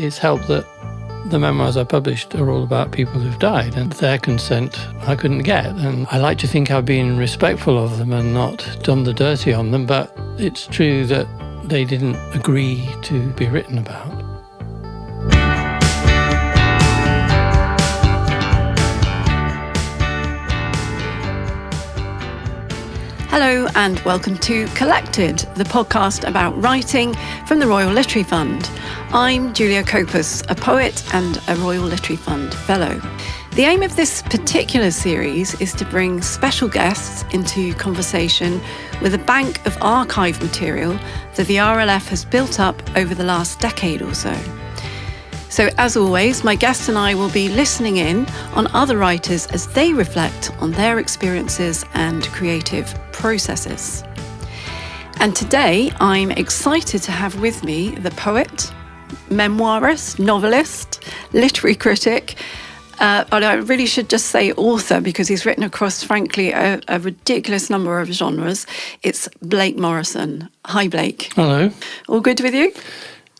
it's helped that the memoirs I published are all about people who've died, and their consent I couldn't get. And I like to think I've been respectful of them and not done the dirty on them, but it's true that they didn't agree to be written about. Hello and welcome to Collected, the podcast about writing from the Royal Literary Fund. I'm Julia Copus, a poet and a Royal Literary Fund Fellow. The aim of this particular series is to bring special guests into conversation with a bank of archive material that the RLF has built up over the last decade or so. So, as always, my guest and I will be listening in on other writers as they reflect on their experiences and creative processes. And today, I'm excited to have with me the poet, memoirist, novelist, literary critic, but I really should just say author because he's written across, frankly, a ridiculous number of genres. It's Blake Morrison. Hi, Blake. Hello. All good with you?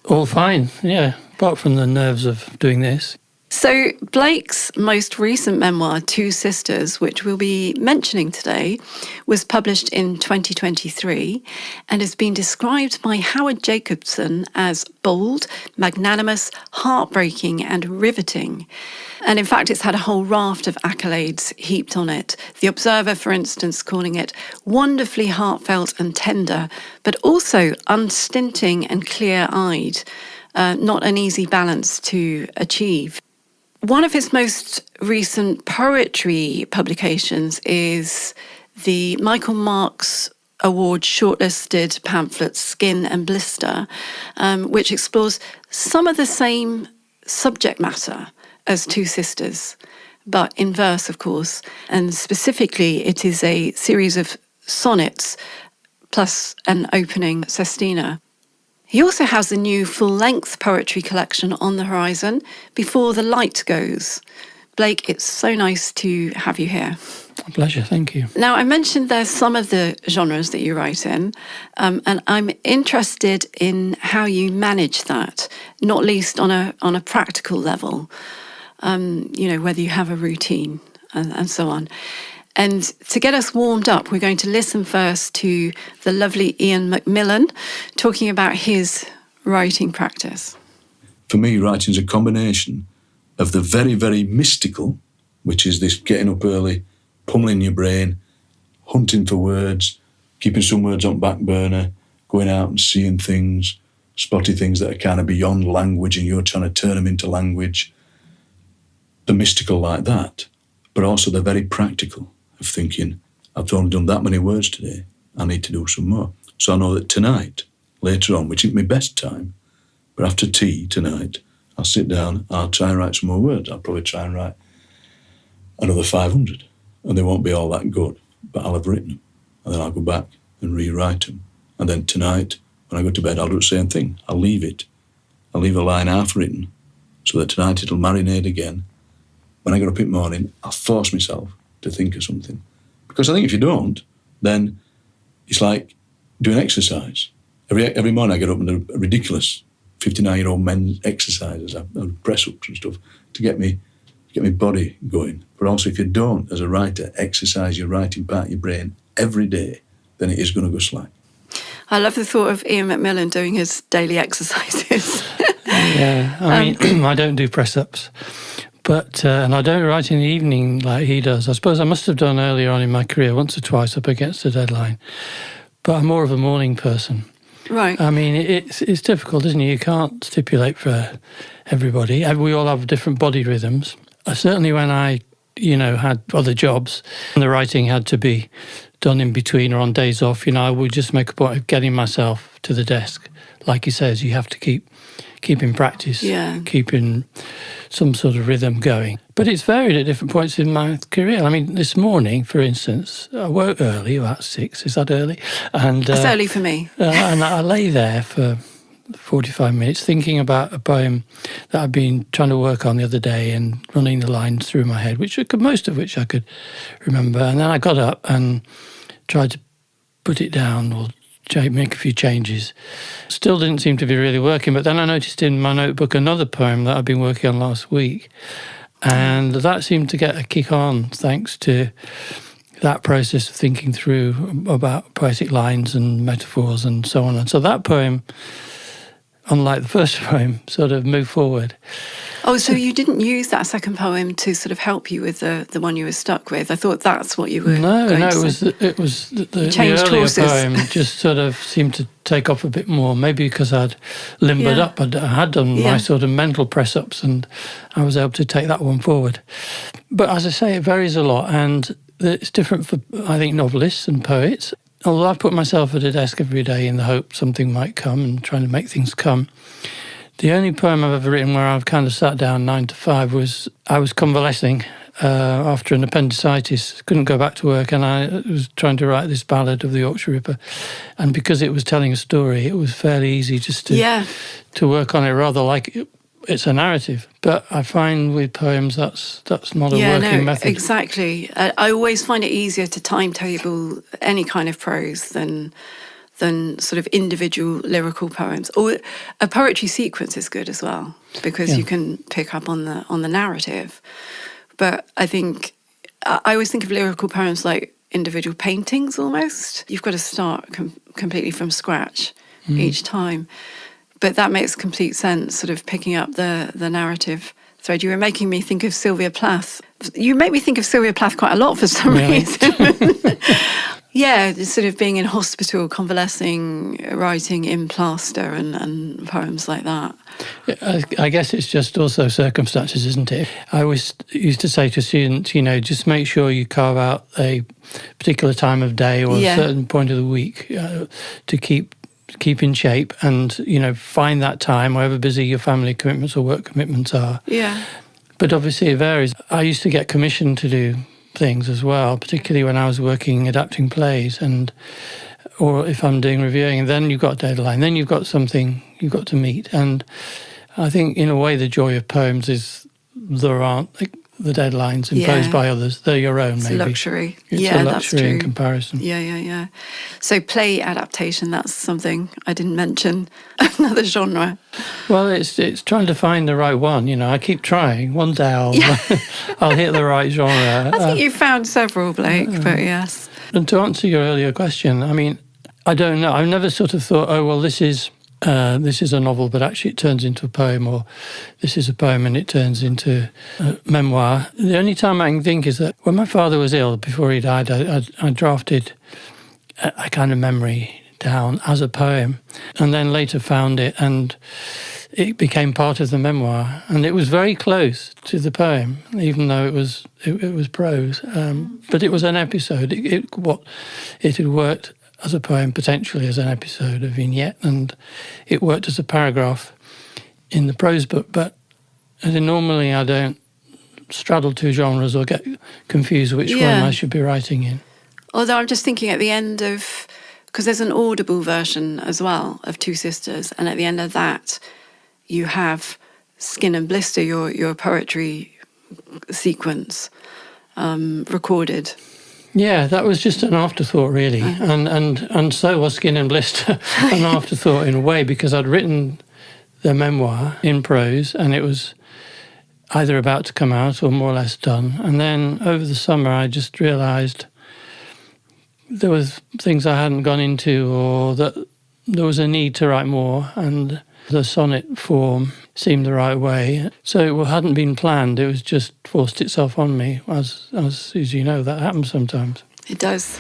All fine, yeah, apart from the nerves of doing this. So Blake's most recent memoir, Two Sisters, which we'll be mentioning today, was published in 2023 and has been described by Howard Jacobson as bold, magnanimous, heartbreaking and riveting. And in fact, it's had a whole raft of accolades heaped on it. The Observer, for instance, calling it wonderfully heartfelt and tender, but also unstinting and clear-eyed. Not an easy balance to achieve. One of his most recent poetry publications is the Michael Marks Award shortlisted pamphlet Skin and Blister, which explores some of the same subject matter as Two Sisters, but in verse, of course. And specifically, it is a series of sonnets plus an opening sestina. He also has a new full-length poetry collection on the horizon, Before the Light Goes. Blake, it's so nice to have you here. A pleasure, thank you. Now, I mentioned there's some of the genres that you write in, and I'm interested in how you manage that, not least on a practical level, whether you have a routine and so on. And to get us warmed up, we're going to listen first to the lovely Ian Macmillan talking about his writing practice. For me, writing is a combination of the very, very mystical, which is this getting up early, pummeling your brain, hunting for words, keeping some words on back burner, going out and seeing things, spotting things that are kind of beyond language and you're trying to turn them into language. The mystical like that, but also the very practical of thinking, I've only done that many words today, I need to do some more. So I know that tonight, later on, which isn't my best time, but after tea tonight, I'll sit down, I'll try and write some more words. I'll probably try and write another 500, and they won't be all that good, but I'll have written them. And then I'll go back and rewrite them. And then tonight, when I go to bed, I'll do the same thing. I'll leave it. I'll leave a line half written, so that tonight it'll marinate again. When I get up in the morning, I'll force myself to think of something. Because I think if you don't, then it's like doing exercise. Every morning I get up and do a ridiculous 59-year-old men's exercises, press-ups and stuff, to get me body going. But also if you don't, as a writer, exercise your writing part of your brain every day, then it is going to go slack. I love the thought of Ian Macmillan doing his daily exercises. Yeah, I mean, I don't do press-ups. But, and I don't write in the evening like he does. I suppose I must have done earlier on in my career, once or twice up against a deadline. But I'm more of a morning person. Right. I mean, it's difficult, isn't it? You can't stipulate for everybody. We all have different body rhythms. Certainly when I, had other jobs, and the writing had to be done in between or on days off, I would just make a point of getting myself to the desk. Like he says, you have to keep in practice, keeping some sort of rhythm going. But it's varied at different points in my career. I mean, this morning, for instance, I woke early, about 6. Is that early? And it's early for me. And I lay there for 45 minutes thinking about a poem that I've been trying to work on the other day and running the lines through my head, most of which I could remember. And then I got up and tried to put it down or make a few changes. Still didn't seem to be really working, but then I noticed in my notebook another poem that I'd been working on last week, and that seemed to get a kick on thanks to that process of thinking through about poetic lines and metaphors and so on. And so that poem, unlike the first poem, sort of moved forward. Oh, so you didn't use that second poem to sort of help you with the one you were stuck with? I thought that's what you were going No, to it was the changed earlier horses. poem just sort of seemed to take off a bit more, maybe because I'd limbered up. I had done my sort of mental press-ups and I was able to take that one forward. But as I say, it varies a lot, and it's different for, I think, novelists and poets. Although I put myself at a desk every day in the hope something might come and trying to make things come. The only poem I've ever written where I've kind of sat down 9 to 5 was I was convalescing after an appendicitis, couldn't go back to work, and I was trying to write this ballad of the Yorkshire Ripper. And because it was telling a story, it was fairly easy just to work on it, rather like it's a narrative. But I find with poems that's not a working method. Exactly. I always find it easier to timetable any kind of prose than sort of individual lyrical poems. Or a poetry sequence is good as well, because you can pick up on the narrative. But I think I always think of lyrical poems like individual paintings almost. You've got to start completely from scratch each time. But that makes complete sense, sort of picking up the narrative thread. You were making me think of Sylvia Plath. You make me think of Sylvia Plath quite a lot for some reason. Yeah, sort of being in hospital, convalescing, writing in plaster and poems like that. I guess it's just also circumstances, isn't it? I always used to say to students, just make sure you carve out a particular time of day or a certain point of the week to keep in shape and, find that time, however busy your family commitments or work commitments are. Yeah. But obviously it varies. I used to get commissioned to do things as well, particularly when I was working adapting plays, or if I'm doing reviewing, and then you've got a deadline, then you've got something you've got to meet. And I think in a way the joy of poems is there aren't the deadlines imposed by others. They're your own, maybe. It's a luxury. It's a luxury in comparison. Yeah. So play adaptation, that's something I didn't mention. Another genre. Well, it's trying to find the right one. I keep trying. One day I'll hit the right genre. I think you found several, Blake, but yes. And to answer your earlier question, I mean, I don't know. I've never sort of thought, oh, well, this is a novel, but actually it turns into a poem, or this is a poem and it turns into a memoir. The only time I can think is that when my father was ill, before he died, I drafted a kind of memory down as a poem, and then later found it, and it became part of the memoir. And it was very close to the poem, even though it was prose. But it was an episode. It had worked as a poem, potentially as an episode, a vignette, and it worked as a paragraph in the prose book. But normally I don't straddle two genres or get confused which one I should be writing in. Although I'm just thinking at the end of, because there's an audible version as well of Two Sisters, and at the end of that you have Skin and Blister, your poetry sequence recorded. Yeah, that was just an afterthought, really. And so was Skin and Blister an afterthought in a way, because I'd written the memoir in prose and it was either about to come out or more or less done. And then over the summer I just realised there was things I hadn't gone into, or that there was a need to write more, and the sonnet form seemed the right way. So it hadn't been planned, it was just forced itself on me, as you know, that happens sometimes. It does.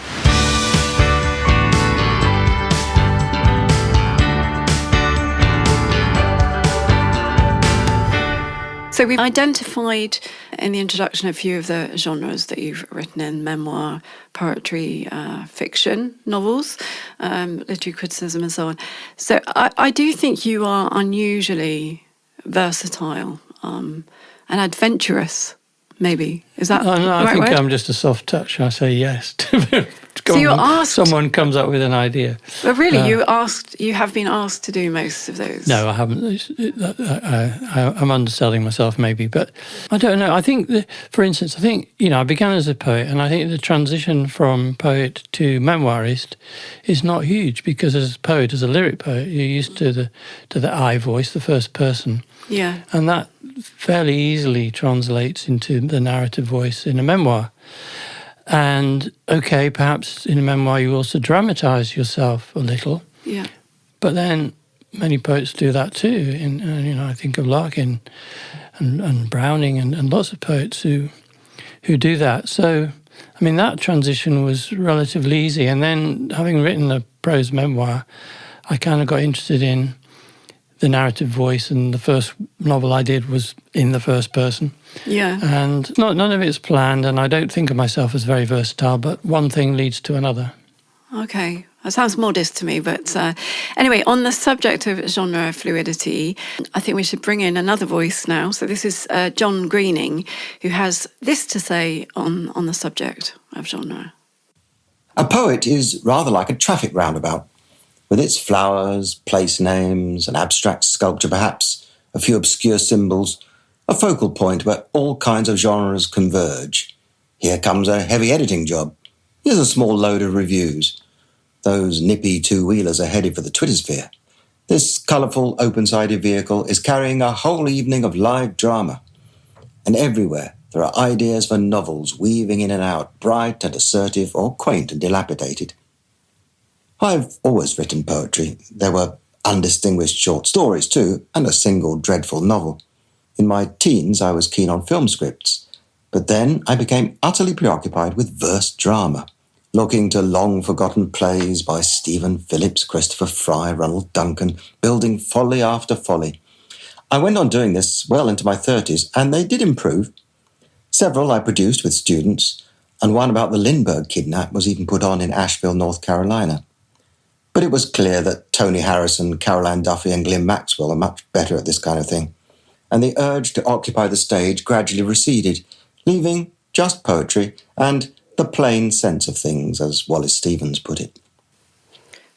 So we've identified in the introduction a few of the genres that you've written in: memoir, poetry, fiction, novels, literary criticism and so on. So I do think you are unusually versatile and adventurous, maybe. Is that no, I the right think word? I'm just a soft touch. I say yes to someone comes up with an idea. But really, you have been asked to do most of those. No, I haven't. I'm underselling myself maybe, but I don't know. I think, for instance, I began as a poet, and I think the transition from poet to memoirist is not huge, because as a poet, as a lyric poet, you're used to the I voice, the first person. Yeah. And that fairly easily translates into the narrative voice in a memoir. And okay, perhaps in a memoir you also dramatise yourself a little. Yeah. But then many poets do that too. I think of Larkin and Browning and lots of poets who do that. So, I mean, that transition was relatively easy. And then, having written a prose memoir, I kind of got interested in the narrative voice, and the first novel I did was in the first person. Yeah. And none of it's planned, and I don't think of myself as very versatile, but one thing leads to another. Okay. That sounds modest to me, but anyway, on the subject of genre fluidity, I think we should bring in another voice now. So this is John Greening, who has this to say on the subject of genre. A poet is rather like a traffic roundabout, with its flowers, place names, an abstract sculpture perhaps, a few obscure symbols, a focal point where all kinds of genres converge. Here comes a heavy editing job. Here's a small load of reviews. Those nippy two-wheelers are headed for the Twittersphere. This colourful, open-sided vehicle is carrying a whole evening of live drama. And everywhere there are ideas for novels weaving in and out, bright and assertive or quaint and dilapidated. I've always written poetry. There were undistinguished short stories too, and a single dreadful novel. In my teens, I was keen on film scripts, but then I became utterly preoccupied with verse drama, looking to long-forgotten plays by Stephen Phillips, Christopher Fry, Ronald Duncan, building folly after folly. I went on doing this well into my 30s, and they did improve. Several I produced with students, and one about the Lindbergh kidnap was even put on in Asheville, North Carolina. But it was clear that Tony Harrison, Carol Ann Duffy and Glenn Maxwell are much better at this kind of thing, and the urge to occupy the stage gradually receded, leaving just poetry and the plain sense of things, as Wallace Stevens put it.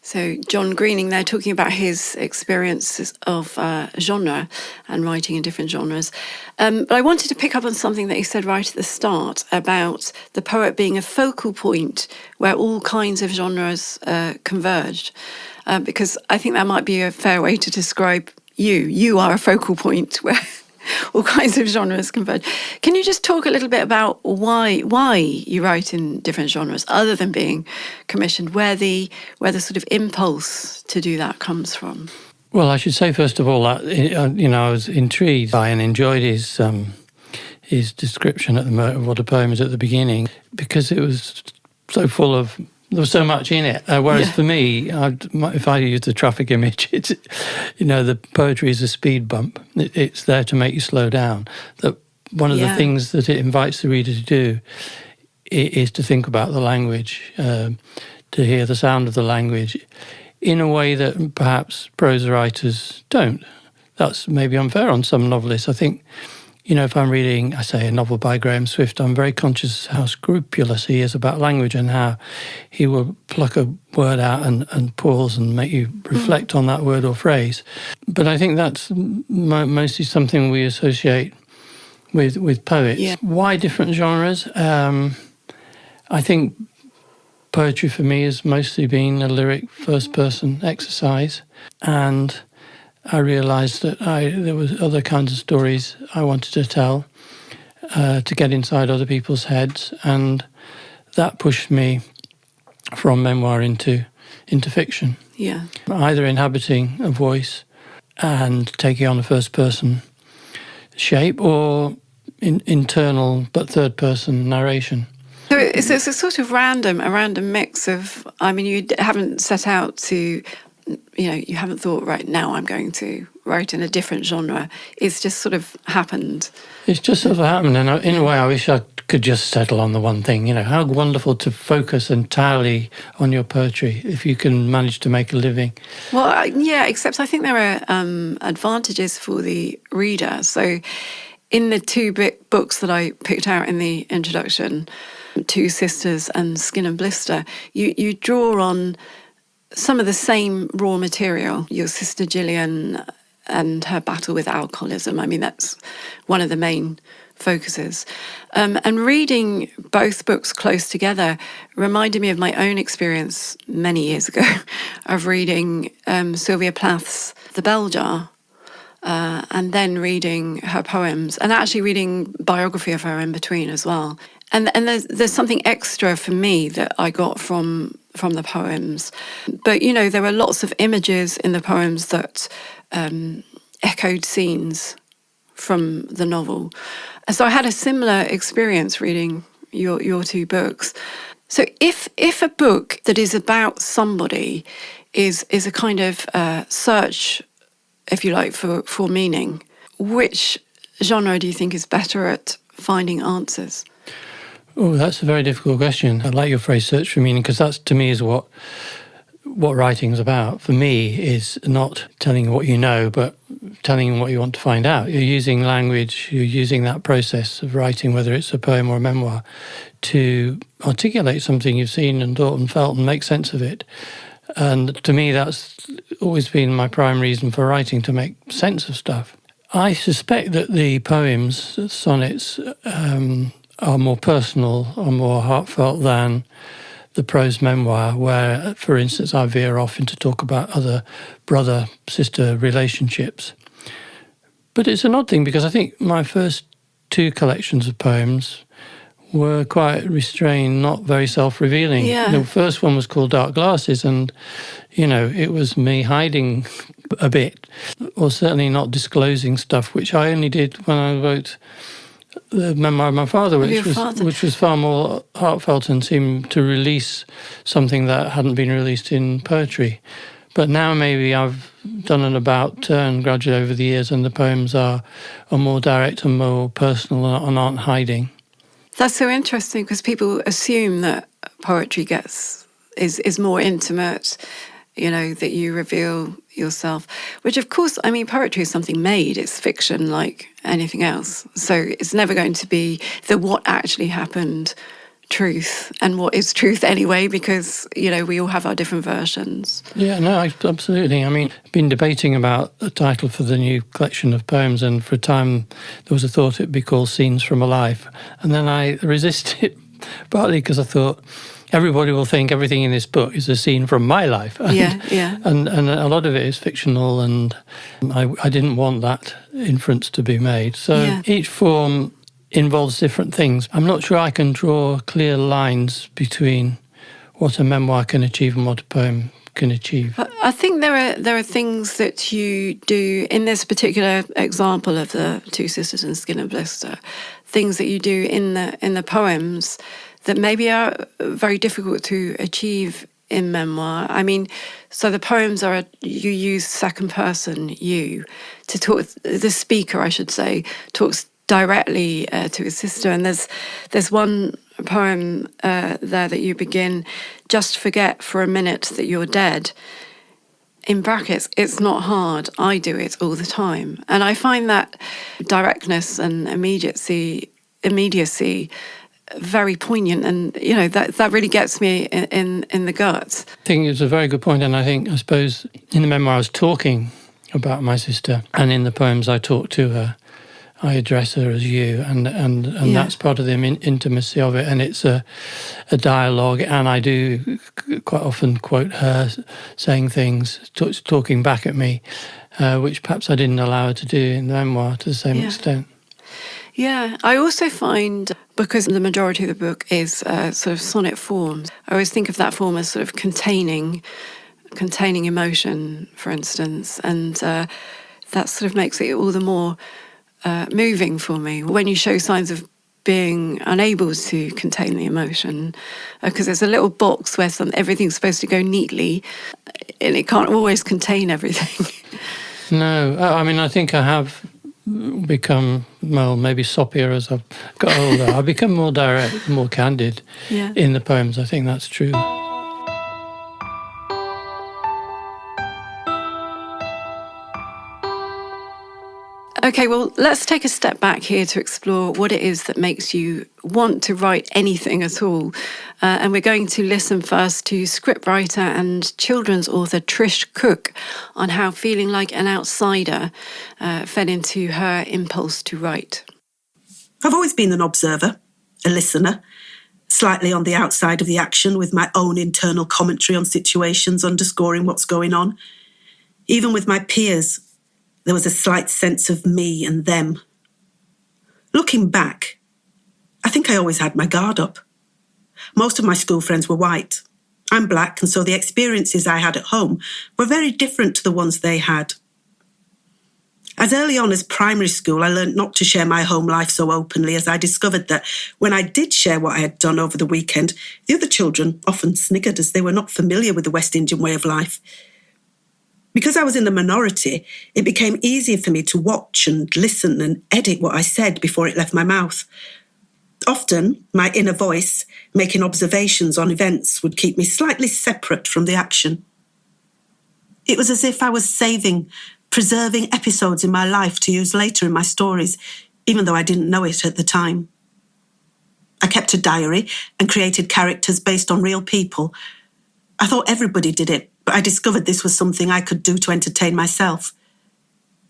So John Greening there, talking about his experiences of genre and writing in different genres. But I wanted to pick up on something that you said right at the start about the poet being a focal point where all kinds of genres converged, because I think that might be a fair way to describe you. You are a focal point where all kinds of genres converge. Can you just talk a little bit about why you write in different genres, other than being commissioned, where the sort of impulse to do that comes from? Well, I should say first of all that I was intrigued by and enjoyed his description of what a poem is at the beginning, because it was so full of. There was so much in it. Whereas for me, if I use the traffic image, it's, the poetry is a speed bump. It's there to make you slow down. That one of the things that it invites the reader to do is to think about the language, to hear the sound of the language in a way that perhaps prose writers don't. That's maybe unfair on some novelists. I think, if I'm reading, a novel by Graham Swift, I'm very conscious how scrupulous he is about language and how he will pluck a word out and pause and make you reflect on that word or phrase. But I think that's mostly something we associate with poets. Yeah. Why different genres? I think poetry for me has mostly been a lyric first-person exercise, and I realised that there was other kinds of stories I wanted to tell, to get inside other people's heads, and that pushed me from memoir into fiction. Yeah. Either inhabiting a voice and taking on a first-person shape, or internal but third-person narration. So it's a sort of a random mix of. You haven't set out to. You haven't thought, right now I'm going to write in a different genre. It's just sort of happened. It's just sort of happened, and in a way I wish I could just settle on the one thing. How wonderful to focus entirely on your poetry if you can manage to make a living. Well, except I think there are advantages for the reader. So in the two books that I picked out in the introduction, Two Sisters and Skin and Blister, you draw on some of the same raw material. Your sister Gillian and her battle with alcoholism. I mean, that's one of the main focuses. And reading both books close together reminded me of my own experience many years ago of reading Sylvia Plath's The Bell Jar, and then reading her poems, and actually reading biography of her in between as well. And there's something extra for me that I got from the poems. But, you know, there were lots of images in the poems that echoed scenes from the novel. And so I had a similar experience reading your two books. So if a book that is about somebody is a kind of search, if you like, for meaning, which genre do you think is better at finding answers? Oh, that's a very difficult question. I like your phrase "search for meaning" because that's, to me, is what writing's about. For me, is not telling what you know, but telling what you want to find out. You're using language, you're using that process of writing, whether it's a poem or a memoir, to articulate something you've seen and thought and felt and make sense of it. And to me, that's always been my prime reason for writing, to make sense of stuff. I suspect that the poems, sonnets, are more personal or more heartfelt than the prose memoir, where, for instance, I veer off into talk about other brother-sister relationships. But it's an odd thing because I think my first two collections of poems were quite restrained, not very self-revealing. Yeah. The first one was called Dark Glasses, and, you know, it was me hiding a bit, or certainly not disclosing stuff, which I only did when I wrote the memoir of my father, which was far more heartfelt and seemed to release something that hadn't been released in poetry. But now maybe I've done an about turn gradually over the years, and the poems are more direct and more personal and aren't hiding. That's so interesting because people assume that poetry is more intimate, you know, that you reveal yourself, which of course, I mean, poetry is something made, it's fiction like anything else. So it's never going to be the what actually happened truth, and what is truth anyway, because, you know, we all have our different versions. Yeah, no, absolutely. I mean, I've been debating about the title for the new collection of poems, and for a time there was a thought it'd be called Scenes from a Life. And then I resisted, partly because I thought, everybody will think everything in this book is a scene from my life. And, Yeah. And a lot of it is fictional, and I didn't want that inference to be made. So each form involves different things. I'm not sure I can draw clear lines between what a memoir can achieve and what a poem can achieve. I think there are things that you do in this particular example of the Two Sisters and Skin and Blister, things that you do in the poems that maybe are very difficult to achieve in memoir. I mean, so the poems are, you use second person you to talk, the speaker, I should say, talks directly to his sister. And there's one poem there that you begin, just forget for a minute that you're dead. In brackets, it's not hard, I do it all the time. And I find that directness and immediacy very poignant, and, you know, that really gets me in the guts. I think it's a very good point, and I suppose in the memoir I was talking about my sister, and in the poems I talk to her. I address her as you, and that's part of the intimacy of it, and it's a dialogue, and I do quite often quote her saying things, talking back at me, which perhaps I didn't allow her to do in the memoir to the same extent. Yeah, I also find, because the majority of the book is sort of sonnet forms, I always think of that form as sort of containing emotion, for instance, and that sort of makes it all the more moving for me when you show signs of being unable to contain the emotion, because there's a little box where everything's supposed to go neatly, and it can't always contain everything. No, I mean, I think I have become, well, maybe soppier as I've got older. I've become more direct, more candid in the poems. I think that's true. Okay, well, let's take a step back here to explore what it is that makes you want to write anything at all. And we're going to listen first to scriptwriter and children's author Trish Cook on how feeling like an outsider fed into her impulse to write. I've always been an observer, a listener, slightly on the outside of the action with my own internal commentary on situations, underscoring what's going on. Even with my peers, there was a slight sense of me and them. Looking back, I think I always had my guard up. Most of my school friends were white. I'm black, and so the experiences I had at home were very different to the ones they had. As early on as primary school, I learned not to share my home life so openly, as I discovered that when I did share what I had done over the weekend, the other children often sniggered as they were not familiar with the West Indian way of life. Because I was in the minority, it became easier for me to watch and listen and edit what I said before it left my mouth. Often, my inner voice, making observations on events, would keep me slightly separate from the action. It was as if I was preserving episodes in my life to use later in my stories, even though I didn't know it at the time. I kept a diary and created characters based on real people. I thought everybody did it, but I discovered this was something I could do to entertain myself.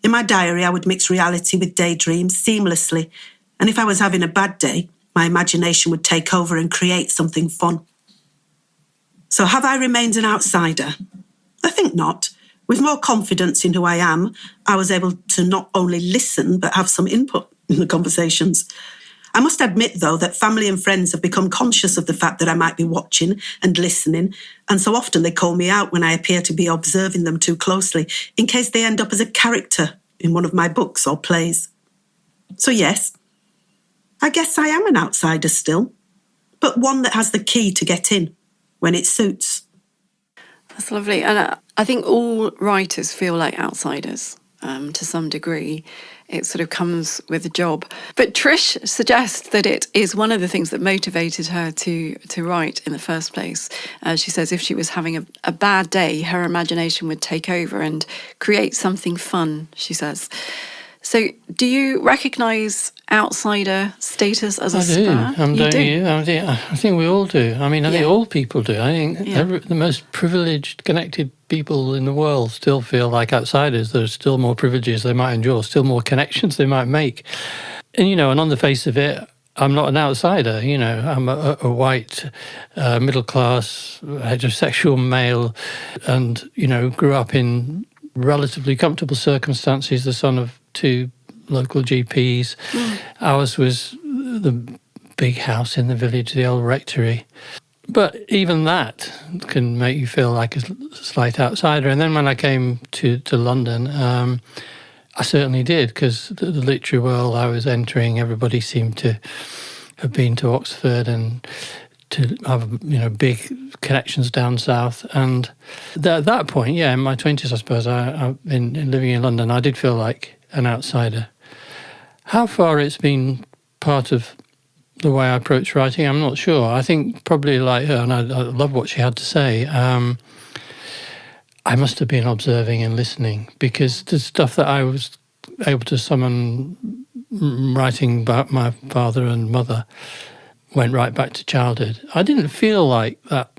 In my diary, I would mix reality with daydreams seamlessly, and if I was having a bad day, my imagination would take over and create something fun. So have I remained an outsider? I think not. With more confidence in who I am, I was able to not only listen, but have some input in the conversations. I must admit, though, that family and friends have become conscious of the fact that I might be watching and listening, and so often they call me out when I appear to be observing them too closely, in case they end up as a character in one of my books or plays. So yes, I guess I am an outsider still, but one that has the key to get in when it suits. That's lovely. And I think all writers feel like outsiders to some degree. It sort of comes with the job. But Trish suggests that it is one of the things that motivated her to write in the first place. She says if she was having a bad day, her imagination would take over and create something fun, she says. So do you recognise outsider status as a spur? Don't you? I think we all do. I mean, I think all people do. I think the most privileged, connected people in the world still feel like outsiders. There's still more privileges they might enjoy, still more connections they might make. And, and on the face of it, I'm not an outsider. I'm a white, middle-class, heterosexual male and, grew up in relatively comfortable circumstances, the son of 2 local GPs. Ours was the big house in the village, the old rectory. But even that can make you feel like a slight outsider. And then when I came to London, I certainly did, because the literary world I was entering, everybody seemed to have been to Oxford and to have, big connections down south. And at that point, in my 20s, I suppose, in living in London, I did feel like an outsider. How far it's been part of the way I approach writing, I'm not sure. I think probably like her, and I love what she had to say, I must have been observing and listening, because the stuff that I was able to summon writing about my father and mother went right back to childhood. I didn't feel like that,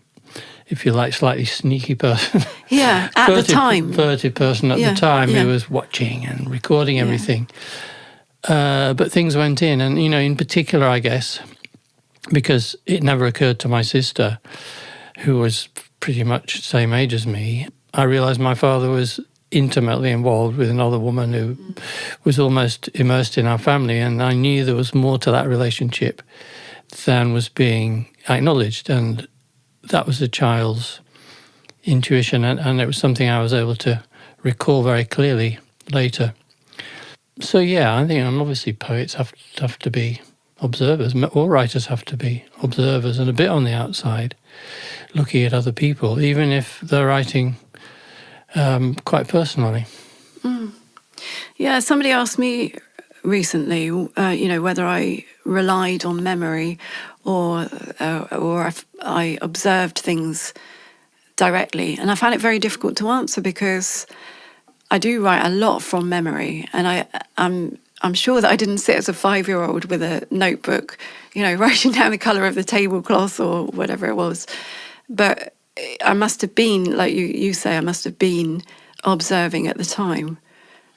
if you like, slightly sneaky person. Yeah, at the time. Furtive person at the time who was watching and recording everything. But things went in, and, in particular, I guess, because it never occurred to my sister, who was pretty much the same age as me, I realised my father was intimately involved with another woman who was almost immersed in our family, and I knew there was more to that relationship than was being acknowledged, and that was a child's intuition, and it was something I was able to recall very clearly later. So I think obviously poets have to be observers. All writers have to be observers and a bit on the outside, looking at other people, even if they're writing quite personally. Yeah, somebody asked me recently, whether I relied on memory or if I observed things directly, and I found it very difficult to answer, because I do write a lot from memory, and I'm sure that I didn't sit as a 5-year-old with a notebook, writing down the colour of the tablecloth or whatever it was. But I must have been, like you say, I must have been observing at the time.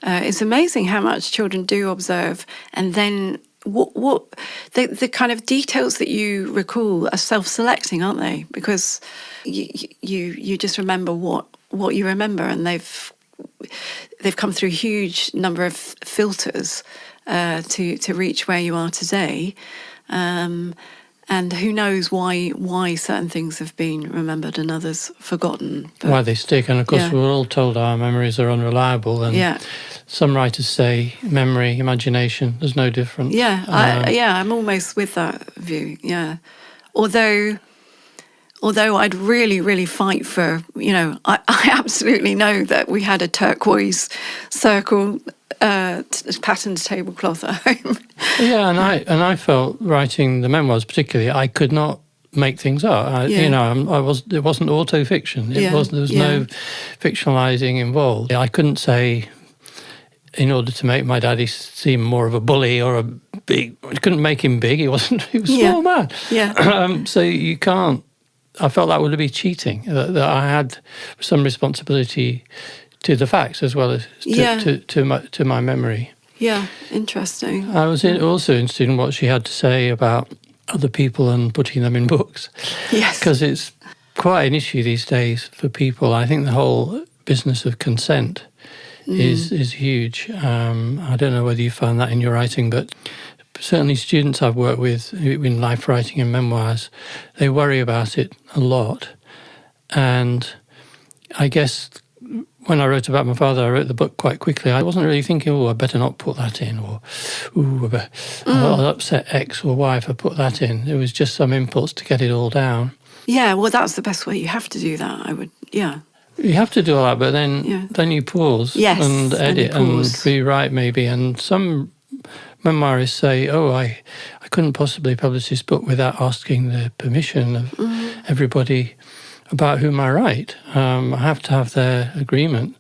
It's amazing how much children do observe, and then what the kind of details that you recall are self-selecting, aren't they? Because you just remember what you remember, and they've come through a huge number of filters to reach where you are today. And who knows why certain things have been remembered and others forgotten. But, why they stick. And of course, we're all told our memories are unreliable. And some writers say memory, imagination, there's no difference. Yeah, I'm almost with that view, yeah. Although I'd really, really fight for, I absolutely know that we had a turquoise circle patterned tablecloth at home. Yeah, and I felt writing the memoirs particularly, I could not make things up. It wasn't auto-fiction. There was no fictionalising involved. I couldn't say, in order to make my daddy seem more of a bully or a big, I couldn't make him big. He was a small man. Yeah. So you can't. I felt that would be cheating. That I had some responsibility to the facts as well as to my memory. Yeah, interesting. I was also interested in what she had to say about other people and putting them in books. Yes. Because it's quite an issue these days for people. I think the whole business of consent is huge. I don't know whether you found that in your writing, but certainly students I've worked with in life writing and memoirs, they worry about it a lot. And I guess when I wrote about my father, I wrote the book quite quickly. I wasn't really thinking, I better not put that in, or, I'll upset X or Y if I put that in. It was just some impulse to get it all down. Yeah, well, that's the best way. You have to do that, You have to do all that, but then you pause and edit and rewrite maybe. And some memoirists say, I couldn't possibly publish this book without asking the permission of everybody about whom I write. I have to have their agreement.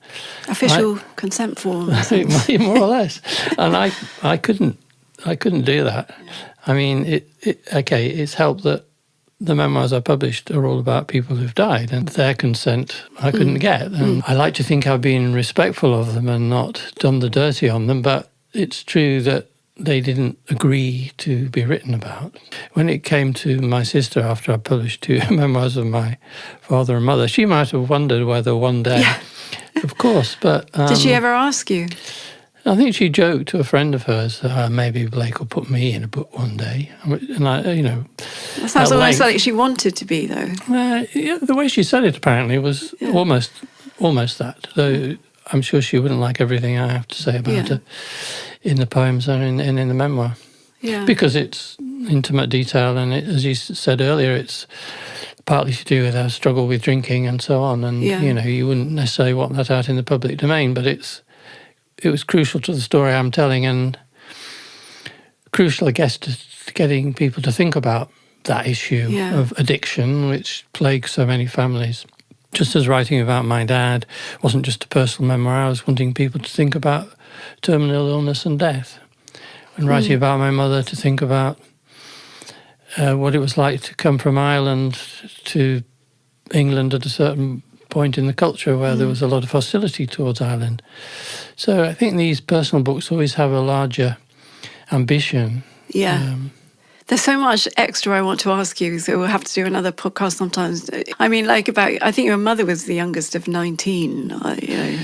Official consent form. More or less. And I couldn't do that. Yeah. I mean, it's helped that the memoirs I published are all about people who've died, and their consent I couldn't get. And I like to think I've been respectful of them and not done the dirty on them, but it's true that they didn't agree to be written about. When it came to my sister, after I published 2 memoirs of my father and mother, she might have wondered whether one day, of course, but... Did she ever ask you? I think she joked to a friend of hers that maybe Blake will put me in a book one day. And That sounds almost like she wanted to be, though. The way she said it apparently was almost that, though I'm sure she wouldn't like everything I have to say about her in the poems and in the memoir. Yeah. Because it's intimate detail, and as you said earlier, it's partly to do with her struggle with drinking and so on. And, you wouldn't necessarily want that out in the public domain, but it was crucial to the story I'm telling, and crucial, I guess, to getting people to think about that issue of addiction, which plagues so many families. Just as writing about my dad wasn't just a personal memoir, I was wanting people to think about terminal illness and death. And writing about my mother, to think about what it was like to come from Ireland to England at a certain point in the culture where there was a lot of hostility towards Ireland. So I think these personal books always have a larger ambition. Yeah. There's so much extra I want to ask you, so we'll have to do another podcast sometimes. I mean, I think your mother was the youngest of 19.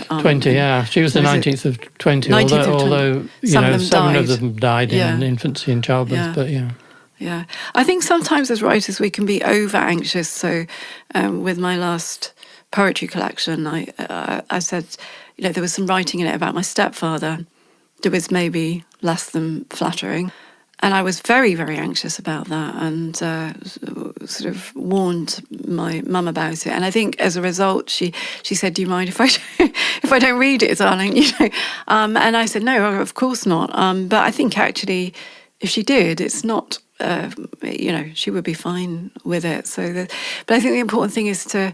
20, yeah. She was the 19th of 20, 19th although seven of them died in infancy and childbirth, but Yeah. I think sometimes as writers we can be over-anxious. So with my last poetry collection, I said, there was some writing in it about my stepfather that was maybe less than flattering. And I was very, very anxious about that, and sort of warned my mum about it. And I think as a result, she said, "Do you mind if I don't read it, darling?" And I said, "No, of course not." But I think actually, if she did, it's not. She would be fine with it. But I think the important thing is to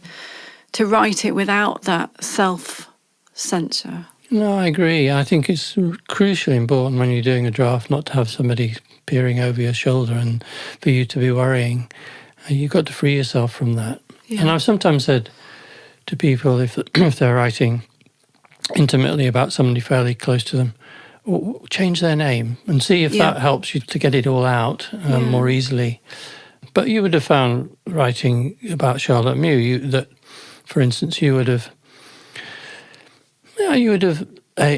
write it without that self-censor. No, I agree. I think it's crucially important when you're doing a draft not to have somebody peering over your shoulder and for you to be worrying. You've got to free yourself from that. Yeah. And I've sometimes said to people, if they're writing intimately about somebody fairly close to them, change their name and see if that helps you to get it all out more easily. But you would have found writing about Charlotte Mew that, for instance, you would have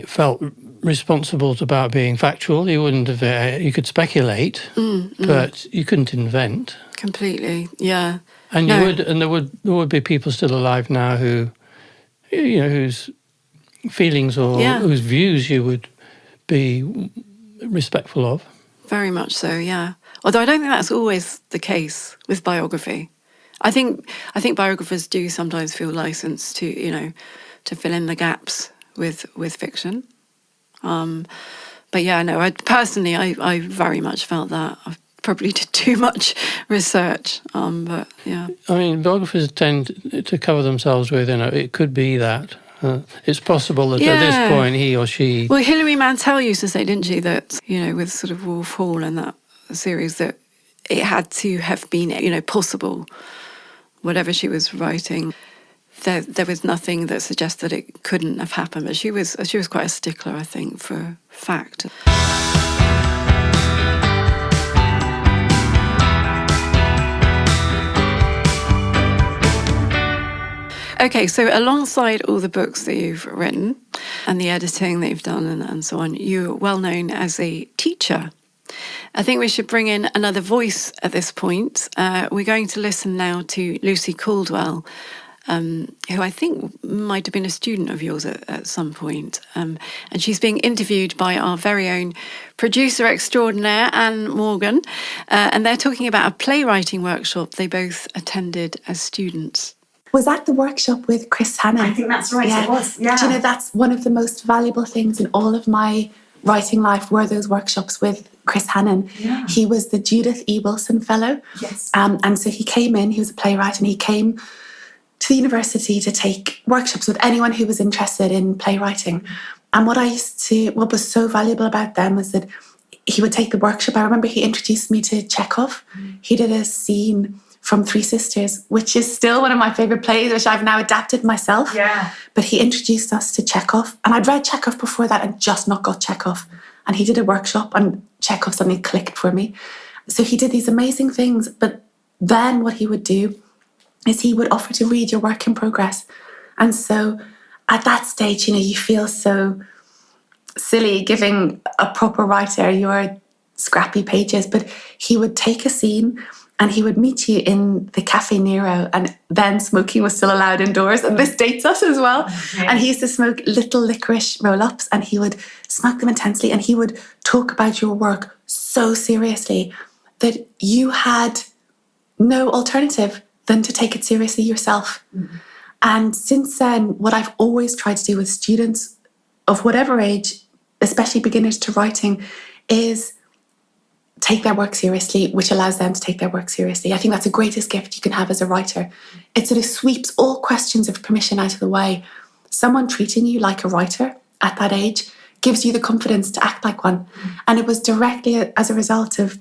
felt responsible about being factual. You wouldn't have. You could speculate, but you couldn't invent completely. Yeah, and you would, and there would be people still alive now who, whose feelings or whose views you would be respectful of. Very much so. Yeah. Although I don't think that's always the case with biography. I think biographers do sometimes feel licensed to to fill in the gaps with fiction. But yeah, no, I very much felt that. I probably did too much research, but yeah. I mean, biographers tend to cover themselves with, it could be that. It's possible that at this point he or she... Well, Hilary Mantel used to say, didn't she, that, with sort of Wolf Hall and that series, that it had to have been, possible, whatever she was writing. There was nothing that suggested it couldn't have happened, but she was quite a stickler, I think, for fact. Okay, so alongside all the books that you've written and the editing that you've done and so on, you're well known as a teacher. I think we should bring in another voice at this point. We're going to listen now to Lucy Caldwell, who I think might have been a student of yours at some point. And she's being interviewed by our very own producer extraordinaire, Anne Morgan. And they're talking about a playwriting workshop they both attended as students. Was at the workshop with Chris Hannon. I think that's right, it was, yeah. Do you know, that's one of the most valuable things in all of my writing life were those workshops with Chris Hannon. Yeah. He was the Judith E. Wilson Fellow. Yes. And so he came in, he was a playwright, and he came to the university to take workshops with anyone who was interested in playwriting. And what was so valuable about them was that he would take the workshop. I remember he introduced me to Chekhov. He did a scene from Three Sisters, which is still one of my favourite plays, which I've now adapted myself. Yeah. But he introduced us to Chekhov. And I'd read Chekhov before that and just not got Chekhov. And he did a workshop and Chekhov suddenly clicked for me. So he did these amazing things. But then what he would do is he would offer to read your work in progress. And so at that stage, you feel so silly giving a proper writer your scrappy pages. But he would take a scene and he would meet you in the Cafe Nero, and then smoking was still allowed indoors. And this dates us as well. Okay. And he used to smoke little licorice roll-ups, and he would smoke them intensely, and he would talk about your work so seriously that you had no alternative than to take it seriously yourself. Mm-hmm. And since then, what I've always tried to do with students of whatever age, especially beginners to writing, is take their work seriously, which allows them to take their work seriously. I think that's the greatest gift you can have as a writer. It sort of sweeps all questions of permission out of the way. Someone treating you like a writer at that age gives you the confidence to act like one. And it was directly as a result of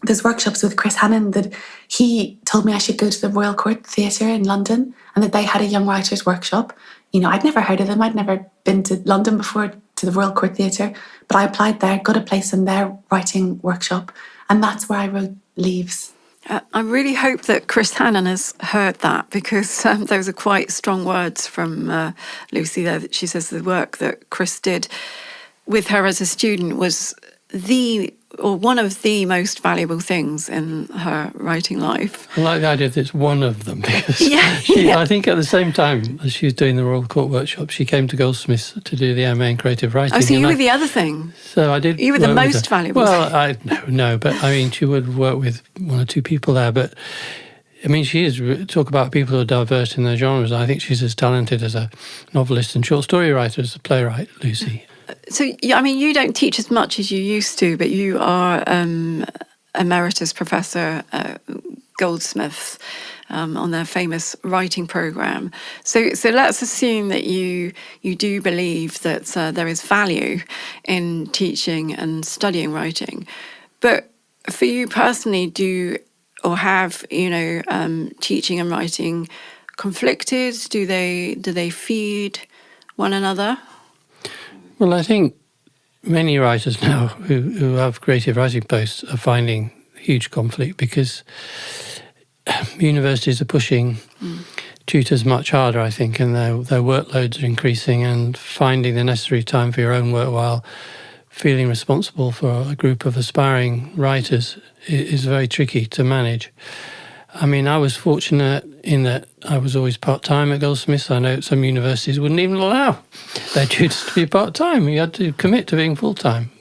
those workshops with Chris Hannon that he told me I should go to the Royal Court Theatre in London, and that they had a young writers workshop. I'd never heard of them. I'd never been to London before, to the Royal Court Theatre, but I applied there, got a place in their writing workshop, and that's where I wrote Leaves. I really hope that Chris Hannon has heard that, because those are quite strong words from Lucy there. That she says the work that Chris did with her as a student was one of the most valuable things in her writing life. I like the idea that it's one of them, because I think at the same time as she was doing the Royal Court workshop, she came to Goldsmiths to do the MA in creative writing. Oh, so you were the other thing. So I did. You were the most valuable. Well, no, but I mean, she would work with one or two people there, but I mean, she is, talk about people who are diverse in their genres. I think she's as talented as a novelist and short story writer as a playwright, Lucy. So, I mean, you don't teach as much as you used to, but you are emeritus professor Goldsmiths on their famous writing program. So let's assume that you do believe that there is value in teaching and studying writing. But for you personally, have teaching and writing conflicted? Do they feed one another? Well, I think many writers now who have creative writing posts are finding huge conflict because universities are pushing tutors much harder, I think, and their workloads are increasing, and finding the necessary time for your own work while feeling responsible for a group of aspiring writers is very tricky to manage. I mean, I was fortunate in that I was always part-time at Goldsmiths. I know some universities wouldn't even allow their tutors to be part-time. You had to commit to being full-time,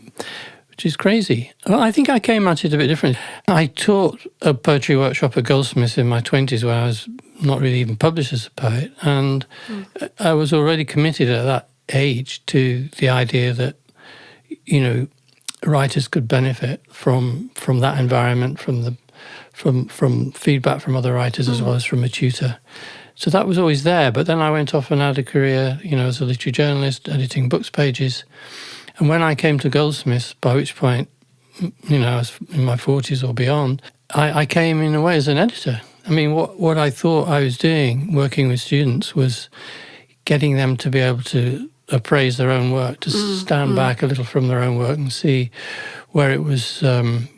which is crazy. Well, I think I came at it a bit different. I taught a poetry workshop at Goldsmiths in my 20s when I was not really even published as a poet, and I was already committed at that age to the idea that, writers could benefit from that environment, from feedback from other writers as well as from a tutor. So that was always there. But then I went off and had a career, as a literary journalist, editing books pages. And when I came to Goldsmiths, by which point, I was in my 40s or beyond, I came in a way as an editor. I mean, what I thought I was doing, working with students, was getting them to be able to appraise their own work, to stand back a little from their own work and see where it was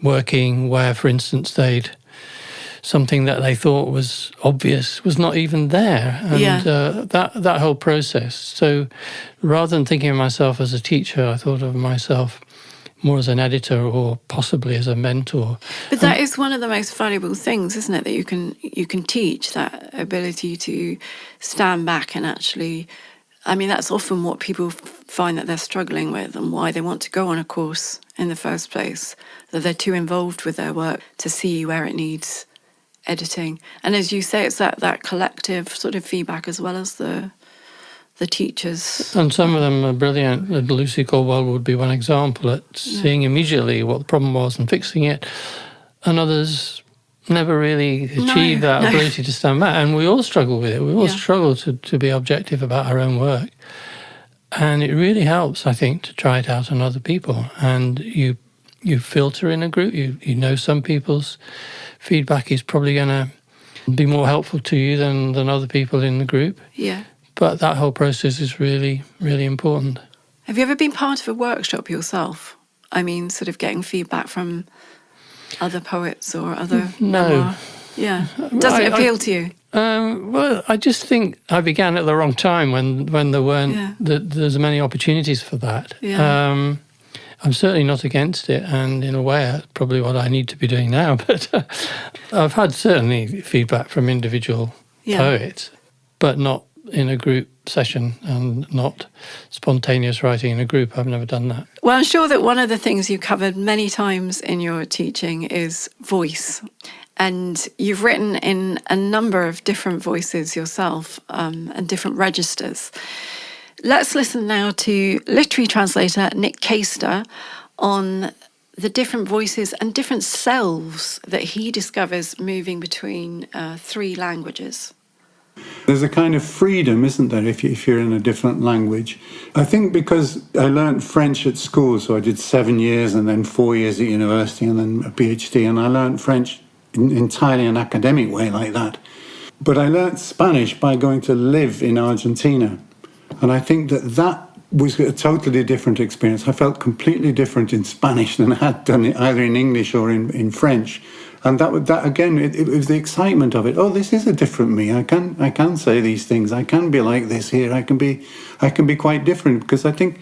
working, where, for instance, something that they thought was obvious was not even there. And that whole process. So rather than thinking of myself as a teacher, I thought of myself more as an editor or possibly as a mentor. But that is one of the most valuable things, isn't it, that you can teach, that ability to stand back and actually... I mean, that's often what people find that they're struggling with and why they want to go on a course in the first place, that they're too involved with their work to see where it needs editing. And as you say, it's that collective sort of feedback as well as the teachers. And some of them are brilliant. Lucy Caldwell would be one example at seeing immediately what the problem was and fixing it. And others never really achieved that ability to stand back. And we all struggle with it. We all struggle to be objective about our own work. And it really helps, I think, to try it out on other people. And you filter in a group. You know some people's feedback is probably going to be more helpful to you than other people in the group. Yeah. But that whole process is really, really important. Have you ever been part of a workshop yourself? I mean, sort of getting feedback from other poets or other... No. Memoir? Yeah. Doesn't appeal to you? Well, I just think I began at the wrong time when there weren't... There's many opportunities for that. Yeah. I'm certainly not against it, and in a way, that's probably what I need to be doing now. But I've had certainly feedback from individual poets, but not in a group session and not spontaneous writing in a group. I've never done that. Well, I'm sure that one of the things you covered many times in your teaching is voice. And you've written in a number of different voices yourself and different registers. Let's listen now to literary translator Nick Caister on the different voices and different selves that he discovers moving between three languages. There's a kind of freedom, isn't there, if you're in a different language? I think because I learnt French at school, so I did 7 years and then 4 years at university and then a PhD, and I learnt French in entirely an academic way like that. But I learnt Spanish by going to live in Argentina, and I think that was a totally different experience. I felt completely different in Spanish than I had done either in English or in French. And that again, it was the excitement of it. Oh, this is a different me. I can say these things. I can be like this here. I can be quite different, because I think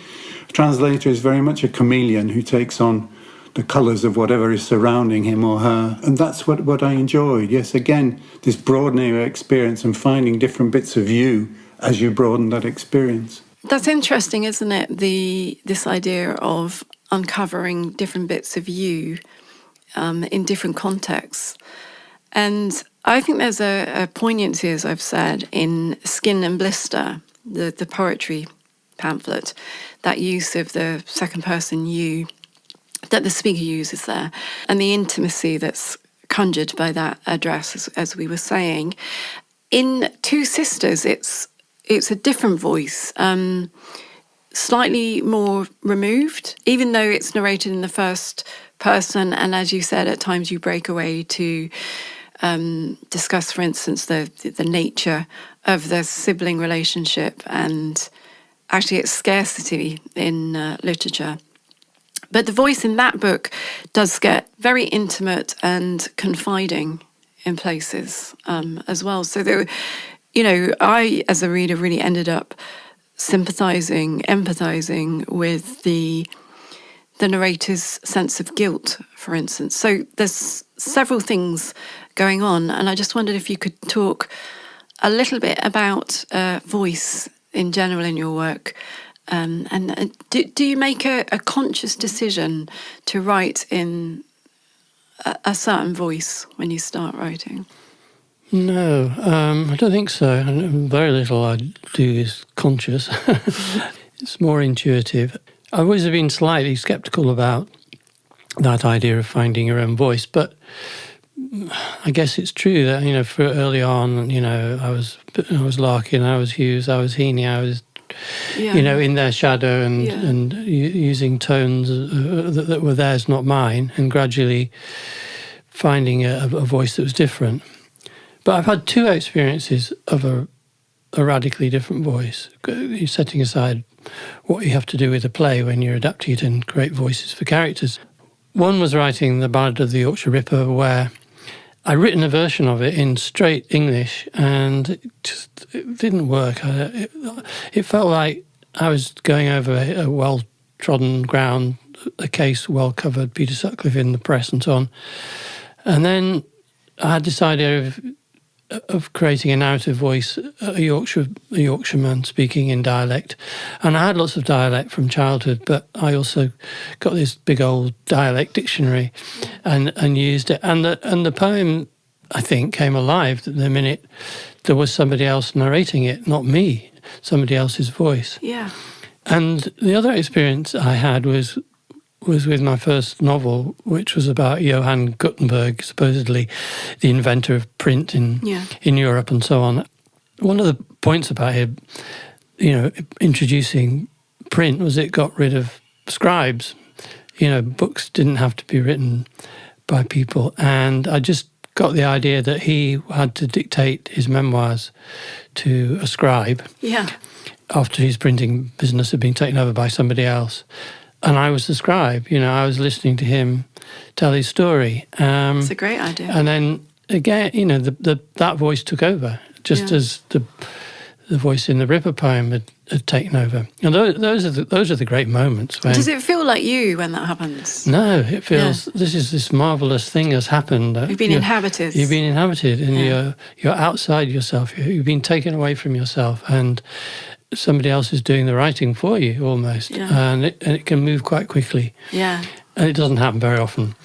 a translator is very much a chameleon who takes on the colours of whatever is surrounding him or her. And that's what I enjoyed. Yes, again, this broadening of experience and finding different bits of you as you broaden that experience. That's interesting, isn't it? This idea of uncovering different bits of you in different contexts. And I think there's a poignancy, as I've said, in Skin and Blister, the poetry pamphlet, that use of the second person you that the speaker uses there, and the intimacy that's conjured by that address, as we were saying. In Two Sisters, it's a different voice, slightly more removed, even though it's narrated in the first person. And as you said, at times you break away to discuss, for instance, the nature of the sibling relationship and actually its scarcity in literature. But the voice in that book does get very intimate and confiding in places as well. So, I, as a reader, really ended up empathizing with the narrator's sense of guilt, for instance. So there's several things going on, and I just wondered if you could talk a little bit about voice in general in your work. And do you make a conscious decision to write in a certain voice when you start writing? No, I don't think so. Very little I do is conscious. It's more intuitive. I've always been slightly sceptical about that idea of finding your own voice, but I guess it's true that, for early on, I was Larkin, I was Hughes, I was Heaney, I was in their shadow and using tones that were theirs, not mine, and gradually finding a voice that was different. But I've had two experiences of a radically different voice. You're setting aside what you have to do with a play when you're adapting it and create voices for characters. One was writing The Ballad of the Yorkshire Ripper, where I'd written a version of it in straight English, and it didn't work. It felt like I was going over a well-trodden ground, a case well-covered, Peter Sutcliffe in the press and so on. And then I had this idea of creating a narrative voice, a Yorkshireman speaking in dialect. And I had lots of dialect from childhood, but I also got this big old dialect dictionary and used it. And the poem, I think, came alive the minute there was somebody else narrating it, not me, somebody else's voice. Yeah. And the other experience I had was with my first novel, which was about Johann Gutenberg, supposedly the inventor of print in Europe and so on. One of the points about him, introducing print was it got rid of scribes. Books didn't have to be written by people. And I just got the idea that he had to dictate his memoirs to a scribe after his printing business had been taken over by somebody else. And I was the scribe, I was listening to him tell his story. It's a great idea. And then again, that voice took over, just as the voice in the Ripper poem had taken over. And those are the great moments. Does it feel like you when that happens? No, it feels this marvellous thing has happened. You've been inhabited. You've been inhabited, and you're outside yourself. You've been taken away from yourself, and somebody else is doing the writing for you almost, and it can move quite quickly. Yeah. And it doesn't happen very often,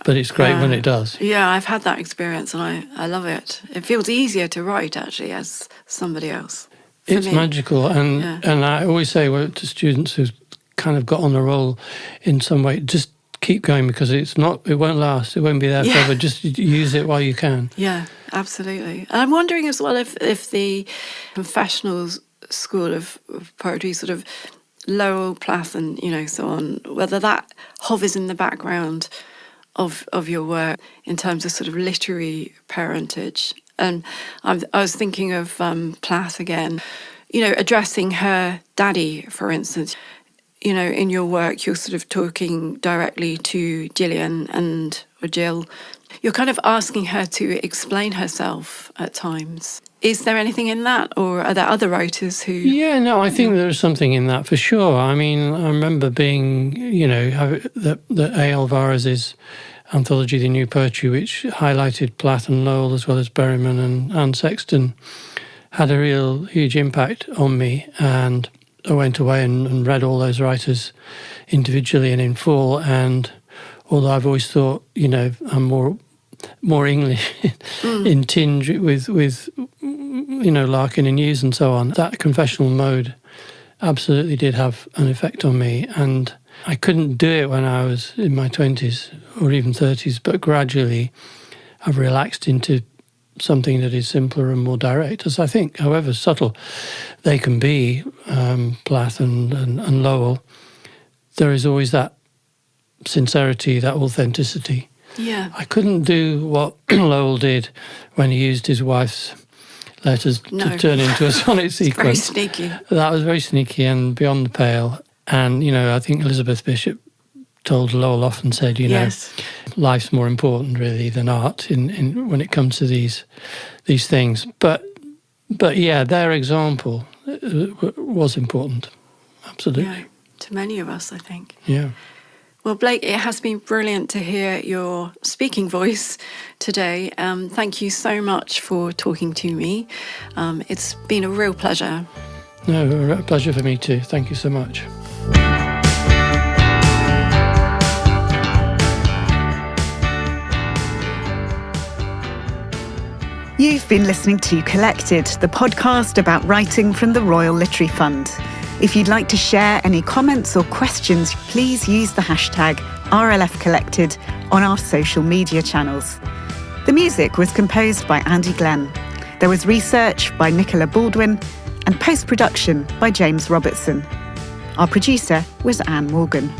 but it's great when it does. Yeah, I've had that experience, and I love it. It feels easier to write, actually, as somebody else. It's magical, and I always say to students who've kind of got on the roll in some way, just keep going, because it won't last, it won't be there forever. Just use it while you can. Yeah, absolutely. And I'm wondering as well if the confessional school of poetry, sort of Lowell, Plath and so on, whether that hovers in the background of your work in terms of sort of literary parentage. And I was thinking of Plath again, addressing her daddy, for instance. In your work, you're sort of talking directly to Gillian or Jill. You're kind of asking her to explain herself at times. Is there anything in that, or are there other writers who... Yeah, no, I think there's something in that for sure. I mean, I remember being, the A.L. Varez's anthology, The New Poetry, which highlighted Plath and Lowell as well as Berryman and Anne Sexton, had a real huge impact on me. And I went away and read all those writers individually and in full. And although I've always thought, I'm more English in tinge with Larkin and Hughes and so on, that confessional mode absolutely did have an effect on me. And I couldn't do it when I was in my 20s or even 30s, but gradually, I've relaxed into something that is simpler and more direct, as I think, however subtle they can be, Plath and Lowell, there is always that sincerity, that authenticity. Yeah. I couldn't do what Lowell did when he used his wife's letters to turn into a sonnet sequence. Very sneaky. That was very sneaky and beyond the pale. And, I think Elizabeth Bishop told Lowell off and said, Yes. life's more important really than art in when it comes to these things. But yeah, their example was important. Absolutely. Yeah, to many of us, I think. Yeah. Well, Blake, it has been brilliant to hear your speaking voice today. Thank you so much for talking to me. It's been a real pleasure. No, a pleasure for me too. Thank you so much. You've been listening to Collected, the podcast about writing from the Royal Literary Fund. If you'd like to share any comments or questions, please use the hashtag RLFCollected on our social media channels. The music was composed by Andy Glenn. There was research by Nicola Baldwin and post-production by James Robertson. Our producer was Anne Morgan.